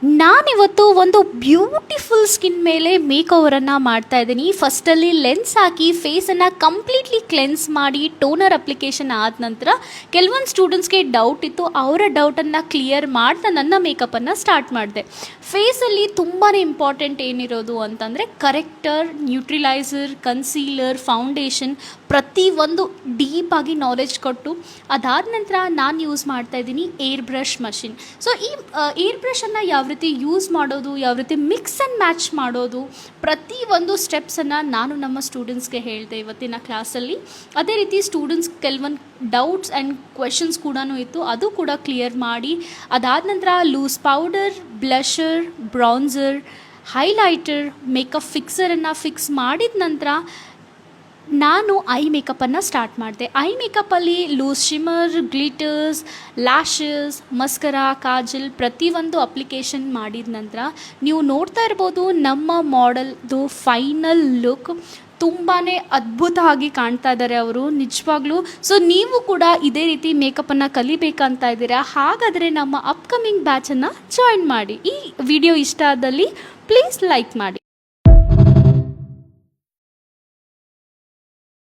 ನಾನಿವತ್ತು ಒಂದು beautiful skin ಮೇಲೆ ಮೇಕ್ ಓವರನ್ನು ಮಾಡ್ತಾ ಇದ್ದೀನಿ. ಫಸ್ಟಲ್ಲಿ ಲೆನ್ಸ್ ಹಾಕಿ ಫೇಸನ್ನು ಕಂಪ್ಲೀಟ್ಲಿ ಕ್ಲೆನ್ಸ್ ಮಾಡಿ ಟೋನರ್ ಅಪ್ಲಿಕೇಶನ್ ಆದ ನಂತರ ಕೆಲವೊಂದು ಸ್ಟೂಡೆಂಟ್ಸ್ಗೆ ಡೌಟ್ ಇತ್ತು, ಅವರ ಡೌಟನ್ನು ಕ್ಲಿಯರ್ ಮಾಡ್ತಾ ನನ್ನ ಮೇಕಪ್ಪನ್ನು ಸ್ಟಾರ್ಟ್ ಮಾಡಿದೆ. ಫೇಸಲ್ಲಿ ತುಂಬಾ ಇಂಪಾರ್ಟೆಂಟ್ ಏನಿರೋದು ಅಂತಂದರೆ ಕರೆಕ್ಟರ್, ನ್ಯೂಟ್ರಿಲೈಸರ್, ಕನ್ಸೀಲರ್, ಫೌಂಡೇಶನ್ ಪ್ರತಿಯೊಂದು ಡೀಪಾಗಿ ನಾಲೆಜ್ ಕೊಟ್ಟು ಅದಾದ ನಂತರ ನಾನು ಯೂಸ್ ಮಾಡ್ತಾ ಇದ್ದೀನಿ ಏರ್ ಬ್ರಷ್ ಮಷಿನ್. ಸೊ ಈ ಏರ್ ಬ್ರಷನ್ನು ಯಾವ ರೀತಿ ಯೂಸ್ ಮಾಡೋದು, ಯಾವ ರೀತಿ ಮಿಕ್ಸ್ ಆ್ಯಂಡ್ ಮ್ಯಾಚ್ ಮಾಡೋದು, ಪ್ರತಿಯೊಂದು ಸ್ಟೆಪ್ಸನ್ನು ನಾನು ನಮ್ಮ ಸ್ಟೂಡೆಂಟ್ಸ್ಗೆ ಹೇಳಿದೆ ಇವತ್ತಿನ ಕ್ಲಾಸಲ್ಲಿ. ಅದೇ ರೀತಿ ಸ್ಟೂಡೆಂಟ್ಸ್ ಕೆಲವೊಂದು ಡೌಟ್ಸ್ ಆ್ಯಂಡ್ ಕ್ವೆಶನ್ಸ್ ಕೂಡ ಇತ್ತು, ಅದು ಕೂಡ ಕ್ಲಿಯರ್ ಮಾಡಿ ಅದಾದ ನಂತರ loose powder, blusher, bronzer, highlighter, makeup ಫಿಕ್ಸರನ್ನು ಫಿಕ್ಸ್ ಮಾಡಿದ ನಂತರ ನಾನು ಐ ಮೇಕಪ್ಪನ್ನು ಸ್ಟಾರ್ಟ್ ಮಾಡಿದೆ. ಐ ಮೇಕಪ್ಪಲ್ಲಿ loose shimmer, glitters, lashes, mascara, kajal ಪ್ರತಿಯೊಂದು ಅಪ್ಲಿಕೇಶನ್ ಮಾಡಿದ ನಂತರ ನೀವು ನೋಡ್ತಾ ಇರ್ಬೋದು ನಮ್ಮ ಮಾಡೆಲ್ದು ಫೈನಲ್ ಲುಕ್. ತುಂಬಾ ಅದ್ಭುತ ಆಗಿ ಕಾಣ್ತಾ ಇದ್ದಾರೆ ಅವರು ನಿಜವಾಗ್ಲೂ. ಸೊ ನೀವು ಕೂಡ ಇದೇ ರೀತಿ ಮೇಕಪ್ಪನ್ನು ಕಲಿಬೇಕಂತ ಇದ್ದೀರಾ, ಹಾಗಾದರೆ ನಮ್ಮ ಅಪ್ಕಮಿಂಗ್ ಬ್ಯಾಚನ್ನು ಜಾಯಿನ್ ಮಾಡಿ. ಈ ವಿಡಿಯೋ ಇಷ್ಟ ಆದಲ್ಲಿ ಪ್ಲೀಸ್ ಲೈಕ್ ಮಾಡಿ.